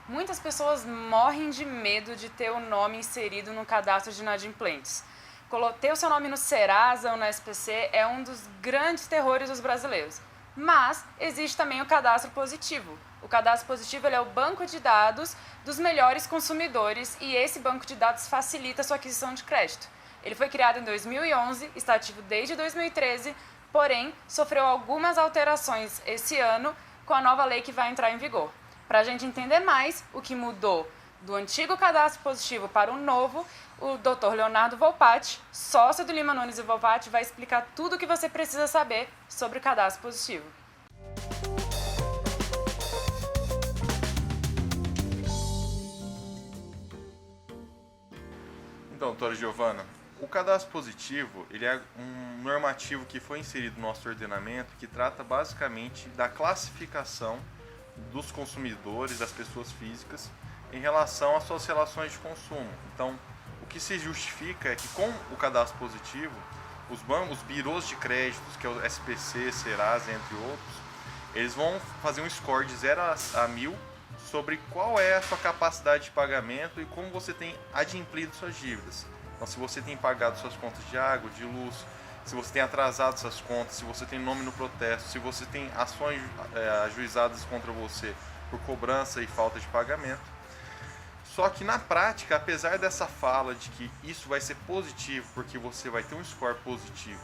Muitas pessoas morrem de medo de ter o nome inserido no cadastro de inadimplentes. Ter o seu nome no Serasa ou no SPC é um dos grandes terrores dos brasileiros. Mas existe também o cadastro positivo. O cadastro positivo ele é o banco de dados dos melhores consumidores e esse banco de dados facilita a sua aquisição de crédito. Ele foi criado em 2011, está ativo desde 2013, porém sofreu algumas alterações esse ano com a nova lei que vai entrar em vigor. Para a gente entender mais o que mudou do antigo cadastro positivo para o novo, o Dr. Leonardo Volpatti, sócio do Lima Nunes e Volpatti, vai explicar tudo o que você precisa saber sobre o cadastro positivo. Então, doutora Giovana, o cadastro positivo ele é um normativo que foi inserido no nosso ordenamento que trata basicamente da classificação dos consumidores, das pessoas físicas, em relação às suas relações de consumo. Então, o que se justifica é que com o cadastro positivo, os bancos, os birôs de créditos, que é o SPC, Serasa, entre outros, eles vão fazer um score de 0 a 1000 sobre qual é a sua capacidade de pagamento e como você tem adimplido suas dívidas. Então, se você tem pagado suas contas de água, de luz, se você tem atrasado essas contas, se você tem nome no protesto, se você tem ações ajuizadas contra você por cobrança e falta de pagamento. Só que na prática, apesar dessa fala de que isso vai ser positivo, porque você vai ter um score positivo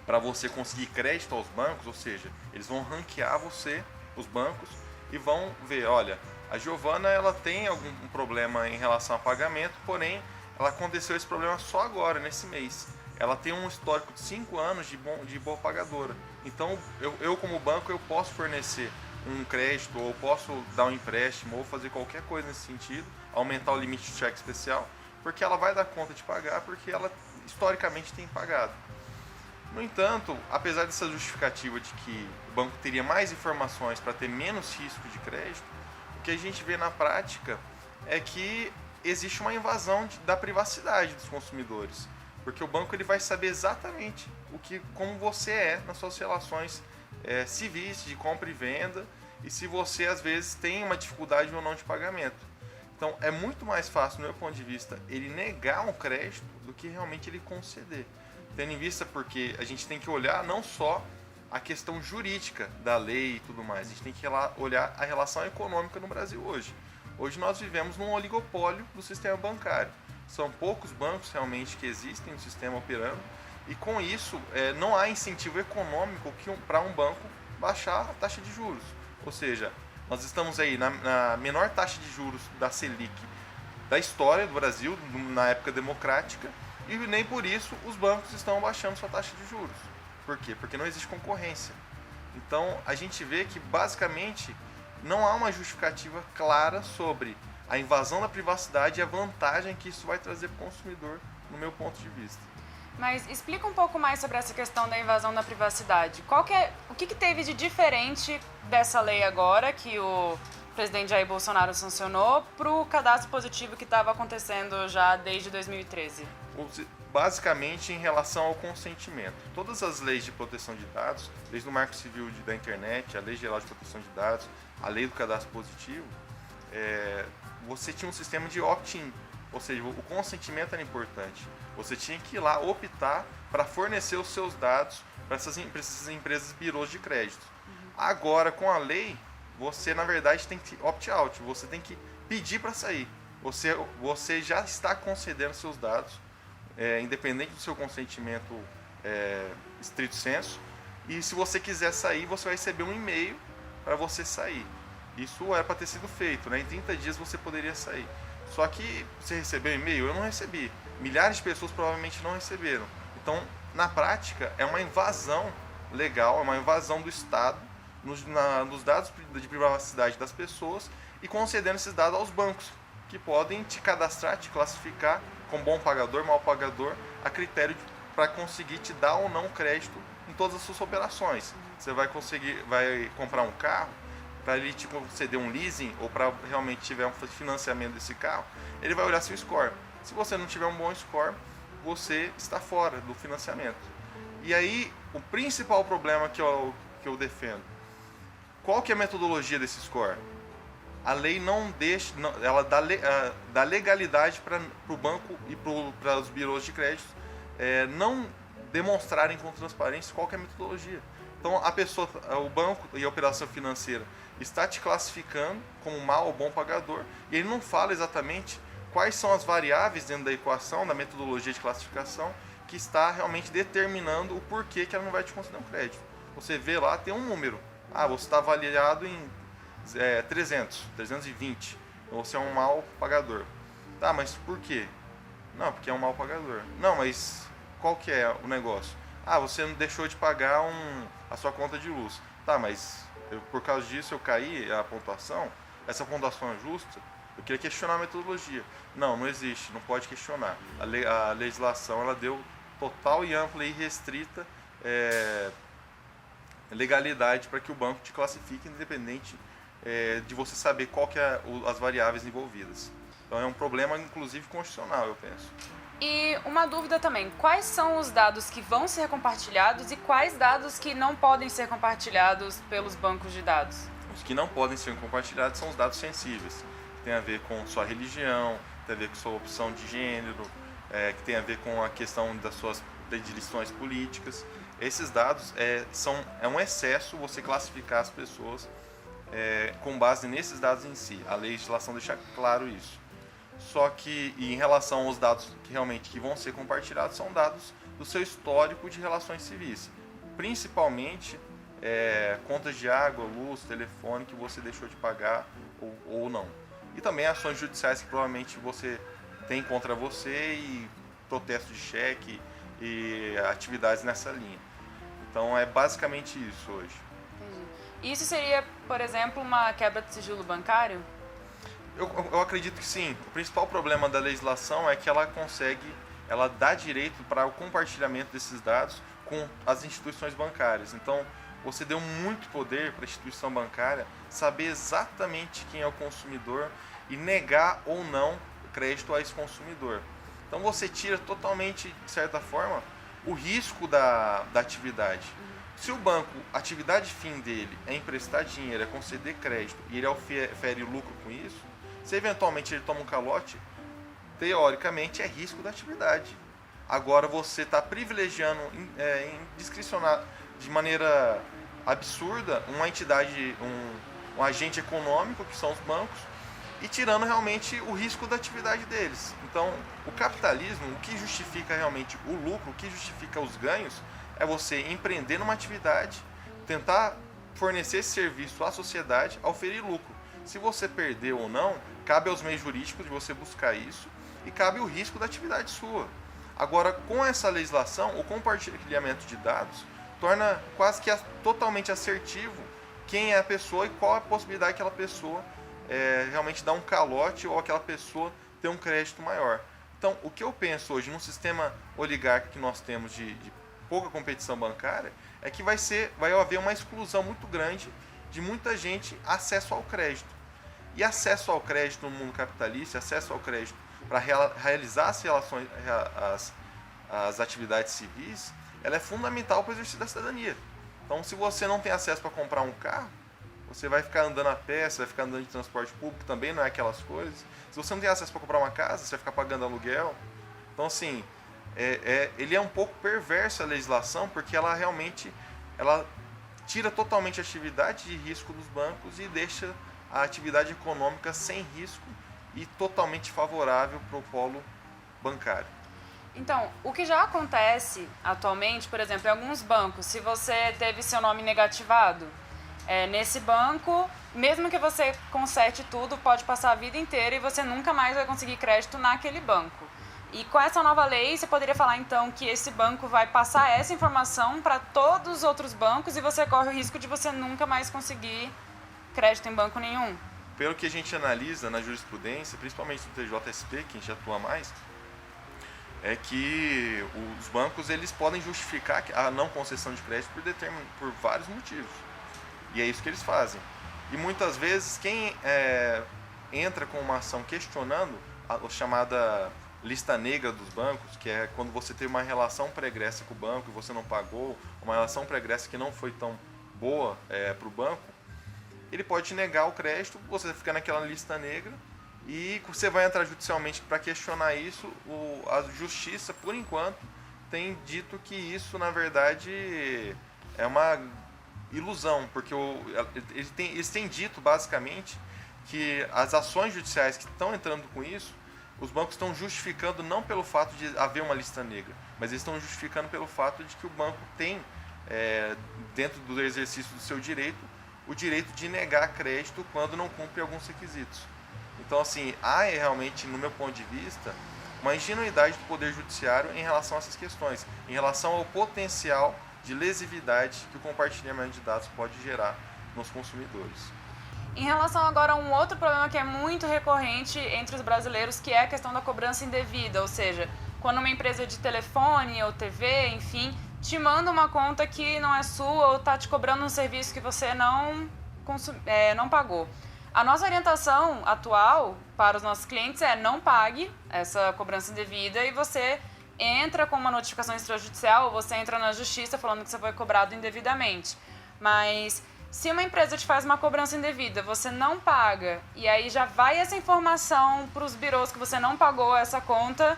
para você conseguir crédito aos bancos, ou seja, eles vão ranquear você, os bancos, e vão ver, olha, a Giovana ela tem algum problema em relação a pagamento, porém ela aconteceu esse problema só agora, nesse mês. Ela tem um histórico de 5 anos de boa pagadora. Então eu como banco eu posso fornecer um crédito, ou posso dar um empréstimo, ou fazer qualquer coisa nesse sentido, aumentar o limite de cheque especial, porque ela vai dar conta de pagar, porque ela historicamente tem pagado. No entanto, apesar dessa justificativa de que o banco teria mais informações para ter menos risco de crédito, o que a gente vê na prática é que existe uma invasão da privacidade dos consumidores, porque o banco ele vai saber exatamente como você é nas suas relações civis de compra e venda, e se você às vezes tem uma dificuldade ou não de pagamento. Então é muito mais fácil, do meu ponto de vista, ele negar um crédito do que realmente ele conceder. Tendo em vista porque a gente tem que olhar não só a questão jurídica da lei e tudo mais, a gente tem que olhar a relação econômica no Brasil hoje. Hoje nós vivemos num oligopólio do sistema bancário. São poucos bancos realmente que existem no sistema operando, e com isso não há incentivo econômico para um banco baixar a taxa de juros. Ou seja, nós estamos aí na menor taxa de juros da Selic da história do Brasil, na época democrática, e nem por isso os bancos estão baixando sua taxa de juros. Por quê? Porque não existe concorrência. Então a gente vê que basicamente não há uma justificativa clara sobre a invasão da privacidade e a vantagem que isso vai trazer para o consumidor, no meu ponto de vista. Mas explica um pouco mais sobre essa questão da invasão da privacidade. O que teve de diferente dessa lei agora, que o presidente Jair Bolsonaro sancionou, para o cadastro positivo que estava acontecendo já desde 2013? Basicamente em relação ao consentimento. Todas as leis de proteção de dados, desde o Marco Civil da Internet, a Lei Geral de Proteção de Dados, a Lei do Cadastro Positivo, você tinha um sistema de opt-in, ou seja, o consentimento era importante. Você tinha que ir lá optar para fornecer os seus dados para essas empresas birôs de crédito. Agora, com a lei, você na verdade tem que opt-out, você tem que pedir para sair. Você já está concedendo seus dados, independente do seu consentimento estrito sensu, e se você quiser sair, você vai receber um e-mail para você sair. Isso era para ter sido feito, né? Em 30 dias você poderia sair. Só que você recebeu e-mail? Eu não recebi. Milhares de pessoas provavelmente não receberam. Então, na prática, é uma invasão legal, é uma invasão do Estado nos dados de privacidade das pessoas e concedendo esses dados aos bancos, que podem te cadastrar, te classificar como bom pagador, mal pagador, a critério para conseguir te dar ou não crédito em todas as suas operações. Você vai comprar um carro, para ele te conceder um leasing ou para realmente tiver um financiamento desse carro, ele vai olhar seu score. Se você não tiver um bom score, você está fora do financiamento. E aí, o principal problema que eu defendo, qual que é a metodologia desse score? a lei não deixa, ela dá legalidade para o banco e para os birôs de crédito não demonstrarem com transparência qual que é a metodologia. Então o banco e a operação financeira está te classificando como mau ou bom pagador e ele não fala exatamente quais são as variáveis dentro da equação, da metodologia de classificação, que está realmente determinando o porquê que ela não vai te conceder um crédito. Você vê lá, tem um número. Você está avaliado em 320. Você é um mau pagador. Tá, mas por quê? Não, porque é um mau pagador. Não, mas qual que é o negócio? Você não deixou de pagar a sua conta de luz. Tá, mas por causa disso eu caí a pontuação? Essa pontuação é justa? Eu queria questionar a metodologia. Não existe, não pode questionar. A legislação ela deu total e ampla e restrita legalidade para que o banco te classifique independente de você saber qual que é as variáveis envolvidas. Então é um problema inclusive constitucional, eu penso. E uma dúvida também, quais são os dados que vão ser compartilhados e quais dados que não podem ser compartilhados pelos bancos de dados? Os que não podem ser compartilhados são os dados sensíveis, que tem a ver com sua religião, tem a ver com sua opção de gênero, que tem a ver com a questão das suas predileções políticas. Esses dados é um excesso você classificar as pessoas com base nesses dados em si. A legislação deixa claro isso. Só que em relação aos dados que vão ser compartilhados, são dados do seu histórico de relações civis. Principalmente contas de água, luz, telefone que você deixou de pagar ou não. E também ações judiciais que provavelmente você tem contra você e protesto de cheque e atividades nessa linha. Então é basicamente isso hoje. Entendi. Isso seria, por exemplo, uma quebra de sigilo bancário? Eu acredito que sim. O principal problema da legislação é que ela dá direito para o compartilhamento desses dados com as instituições bancárias. Então, você deu muito poder para a instituição bancária saber exatamente quem é o consumidor e negar ou não crédito a esse consumidor. Então, você tira totalmente, de certa forma, o risco da atividade. Se o banco, a atividade fim dele é emprestar dinheiro, é conceder crédito e ele ofere lucro com isso, se eventualmente ele toma um calote, teoricamente é risco da atividade. Agora você está privilegiando, indiscricionado, de maneira absurda, uma entidade, um agente econômico, que são os bancos, e tirando realmente o risco da atividade deles. Então, o capitalismo, o que justifica realmente o lucro, o que justifica os ganhos, é você empreender numa atividade, tentar fornecer esse serviço à sociedade, oferir lucro. Se você perder ou não, cabe aos meios jurídicos de você buscar isso e cabe o risco da atividade sua. Agora, com essa legislação, o compartilhamento de dados torna quase que totalmente assertivo quem é a pessoa e qual a possibilidade que aquela pessoa realmente dar um calote ou aquela pessoa ter um crédito maior. Então, o que eu penso hoje num sistema oligárquico que nós temos de pouca competição bancária é que vai haver uma exclusão muito grande de muita gente acesso ao crédito. E acesso ao crédito no mundo capitalista, acesso ao crédito para realizar as atividades civis, ela é fundamental para o exercício da cidadania. Então, se você não tem acesso para comprar um carro, você vai ficar andando a pé, você vai ficar andando de transporte público, também não é aquelas coisas. Se você não tem acesso para comprar uma casa, você vai ficar pagando aluguel. Então, assim, ele é um pouco perverso a legislação, porque ela realmente tira totalmente a atividade de risco dos bancos e deixa a atividade econômica sem risco e totalmente favorável para o polo bancário. Então, o que já acontece atualmente, por exemplo, em alguns bancos, se você teve seu nome negativado, nesse banco, mesmo que você conserte tudo, pode passar a vida inteira e você nunca mais vai conseguir crédito naquele banco. E com essa nova lei, você poderia falar então que esse banco vai passar essa informação para todos os outros bancos e você corre o risco de você nunca mais conseguir crédito em banco nenhum? Pelo que a gente analisa na jurisprudência, principalmente no TJSP, que a gente atua mais, é que os bancos eles podem justificar a não concessão de crédito por vários motivos. E é isso que eles fazem. E muitas vezes quem entra com uma ação questionando a chamada lista negra dos bancos, que é quando você tem uma relação pregressa com o banco e você não pagou, uma relação pregressa que não foi tão boa para o banco, ele pode te negar o crédito, você fica naquela lista negra e você vai entrar judicialmente para questionar isso. A justiça, por enquanto, tem dito que isso, na verdade, é uma ilusão, porque eles têm dito, basicamente, que as ações judiciais que estão entrando com isso, os bancos estão justificando não pelo fato de haver uma lista negra, mas eles estão justificando pelo fato de que o banco tem, dentro do exercício do seu direito, o direito de negar crédito quando não cumpre alguns requisitos. Então, assim, há realmente, no meu ponto de vista, uma ingenuidade do Poder Judiciário em relação a essas questões, em relação ao potencial de lesividade que o compartilhamento de dados pode gerar nos consumidores. Em relação agora a um outro problema que é muito recorrente entre os brasileiros, que é a questão da cobrança indevida, ou seja, quando uma empresa de telefone ou TV, enfim, te manda uma conta que não é sua ou está te cobrando um serviço que você não pagou. A nossa orientação atual para os nossos clientes é não pague essa cobrança indevida e você entra com uma notificação extrajudicial ou você entra na justiça falando que você foi cobrado indevidamente. Mas se uma empresa te faz uma cobrança indevida, você não paga e aí já vai essa informação para os birôs que você não pagou essa conta,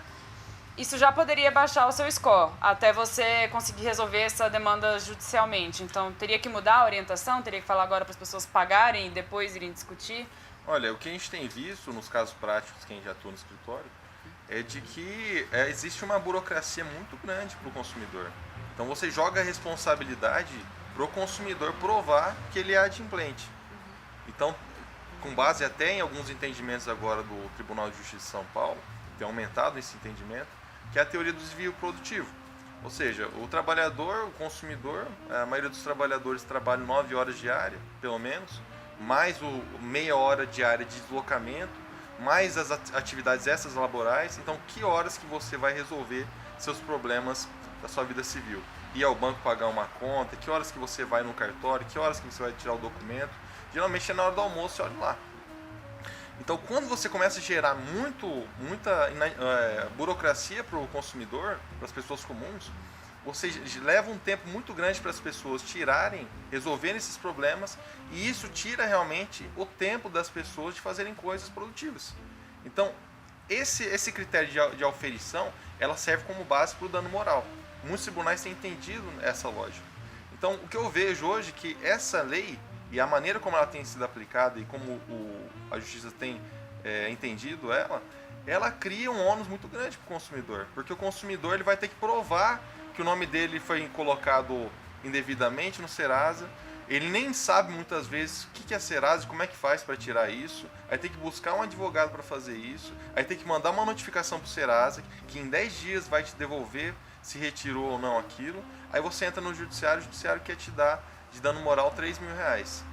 isso já poderia baixar o seu score, até você conseguir resolver essa demanda judicialmente. Então, teria que mudar a orientação? Teria que falar agora para as pessoas pagarem e depois irem discutir? Olha, o que a gente tem visto nos casos práticos, quem já atua no escritório, é de que existe uma burocracia muito grande para o consumidor. Então, você joga a responsabilidade para o consumidor provar que ele é adimplente. Então, com base até em alguns entendimentos agora do Tribunal de Justiça de São Paulo, tem aumentado esse entendimento, que é a teoria do desvio produtivo. Ou seja, o trabalhador, o consumidor, a maioria dos trabalhadores trabalham 9 horas diárias, pelo menos, mais meia hora diária de deslocamento, mais as atividades extras laborais. Então, que horas que você vai resolver seus problemas da sua vida civil? Ir ao banco pagar uma conta, que horas que você vai no cartório, que horas que você vai tirar o documento? Geralmente é na hora do almoço, olha lá. Então, quando você começa a gerar muita burocracia para o consumidor, para as pessoas comuns, você leva um tempo muito grande para as pessoas resolverem esses problemas, e isso tira realmente o tempo das pessoas de fazerem coisas produtivas. Então, esse critério de auferição, ela serve como base para o dano moral. Muitos tribunais têm entendido essa lógica. Então, o que eu vejo hoje é que essa lei e a maneira como ela tem sido aplicada e como a justiça tem entendido ela cria um ônus muito grande para o consumidor, porque o consumidor ele vai ter que provar que o nome dele foi colocado indevidamente no Serasa. Ele nem sabe muitas vezes o que é Serasa e como é que faz para tirar isso. Aí tem que buscar um advogado para fazer isso. Aí tem que mandar uma notificação para o Serasa que em 10 dias vai te devolver se retirou ou não aquilo. Aí você entra no judiciário, o judiciário quer te dar de dano moral R$3.000.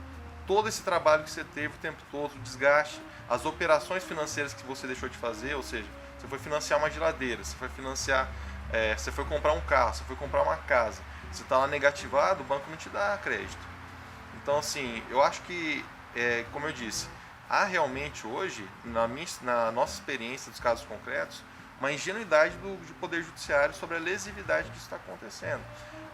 Todo esse trabalho que você teve o tempo todo, o desgaste, as operações financeiras que você deixou de fazer, ou seja, você foi financiar uma geladeira, você foi financiar, você foi comprar um carro, você foi comprar uma casa, você está lá negativado, o banco não te dá crédito. Então, assim, eu acho que, como eu disse, há realmente hoje, na nossa experiência dos casos concretos, uma ingenuidade do Poder Judiciário sobre a lesividade que isso está acontecendo.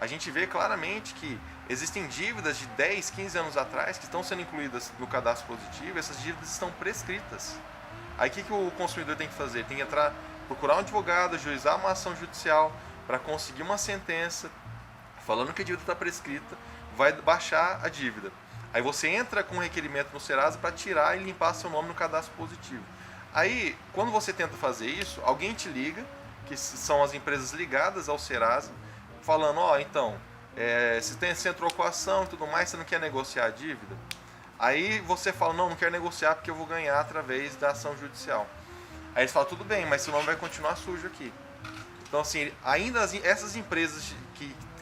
A gente vê claramente que existem dívidas de 10, 15 anos atrás que estão sendo incluídas no cadastro positivo, e essas dívidas estão prescritas. Aí o que o consumidor tem que fazer? Tem que procurar um advogado, ajuizar uma ação judicial para conseguir uma sentença falando que a dívida está prescrita, vai baixar a dívida. Aí você entra com um requerimento no Serasa para tirar e limpar seu nome no cadastro positivo. Aí, quando você tenta fazer isso, alguém te liga, que são as empresas ligadas ao Serasa, falando, então, você trocou a ação e tudo mais, você não quer negociar a dívida? Aí você fala, não quero negociar porque eu vou ganhar através da ação judicial. Aí eles falam, tudo bem, mas seu nome vai continuar sujo aqui. Então, assim, ainda essas empresas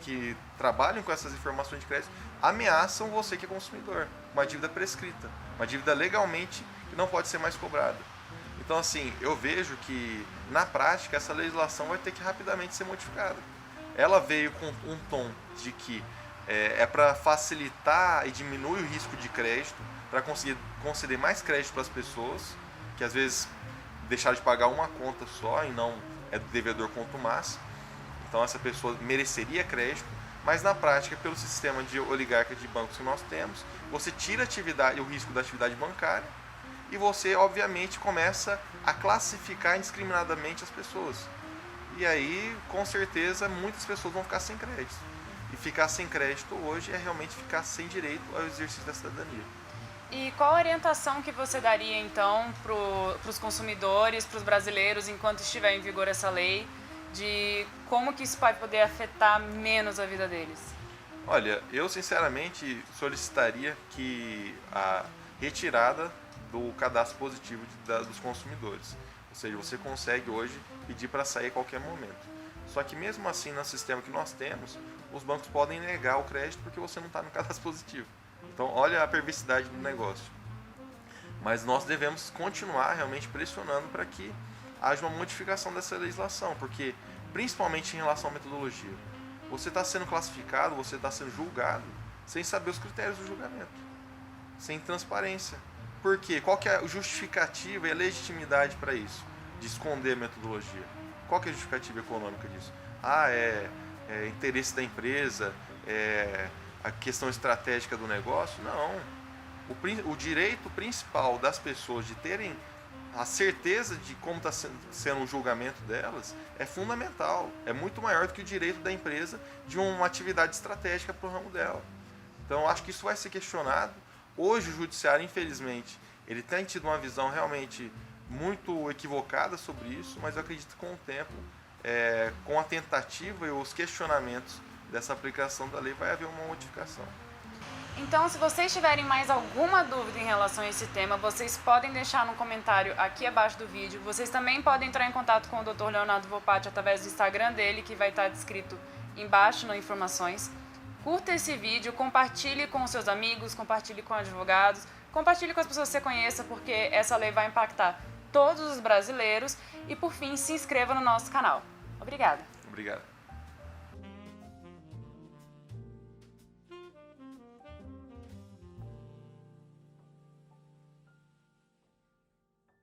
que trabalham com essas informações de crédito ameaçam você que é consumidor. Uma dívida prescrita, uma dívida legalmente que não pode ser mais cobrada. Então, assim, eu vejo que, na prática, essa legislação vai ter que rapidamente ser modificada. Ela veio com um tom de que é para facilitar e diminuir o risco de crédito, para conseguir conceder mais crédito para as pessoas, que às vezes deixaram de pagar uma conta só e não é do devedor contumaz. Então, essa pessoa mereceria crédito, mas na prática, pelo sistema de oligarca de bancos que nós temos, você tira o risco da atividade bancária e você, obviamente, começa a classificar indiscriminadamente as pessoas. E aí, com certeza, muitas pessoas vão ficar sem crédito. E ficar sem crédito hoje é realmente ficar sem direito ao exercício da cidadania. E qual a orientação que você daria, então, para os consumidores, para os brasileiros, enquanto estiver em vigor essa lei, de como que isso vai poder afetar menos a vida deles? Olha, eu sinceramente solicitaria que a retirada do cadastro positivo dos consumidores. Ou seja, você consegue hoje pedir para sair a qualquer momento. Só que mesmo assim, no sistema que nós temos, os bancos podem negar o crédito porque você não está no cadastro positivo. Então, olha a perversidade do negócio. Mas nós devemos continuar realmente pressionando para que haja uma modificação dessa legislação, porque, principalmente em relação à metodologia, você está sendo classificado, você está sendo julgado sem saber os critérios do julgamento, sem transparência. Por quê? Qual que é a justificativa e a legitimidade para isso? De esconder a metodologia. Qual que é a justificativa econômica disso? É interesse da empresa, a questão estratégica do negócio? Não. O direito principal das pessoas de terem a certeza de como está sendo o julgamento delas é fundamental. É muito maior do que o direito da empresa de uma atividade estratégica para o ramo dela. Então, acho que isso vai ser questionado. Hoje, o judiciário, infelizmente, ele tem tido uma visão realmente muito equivocada sobre isso, mas eu acredito que com o tempo, com a tentativa e os questionamentos dessa aplicação da lei, vai haver uma modificação. Então, se vocês tiverem mais alguma dúvida em relação a esse tema, vocês podem deixar no comentário aqui abaixo do vídeo. Vocês também podem entrar em contato com o Dr. Leonardo Volpatti através do Instagram dele, que vai estar descrito embaixo nas informações. Curta esse vídeo, compartilhe com os seus amigos, compartilhe com advogados, compartilhe com as pessoas que você conheça, porque essa lei vai impactar todos os brasileiros. E, por fim, se inscreva no nosso canal. Obrigada. Obrigado.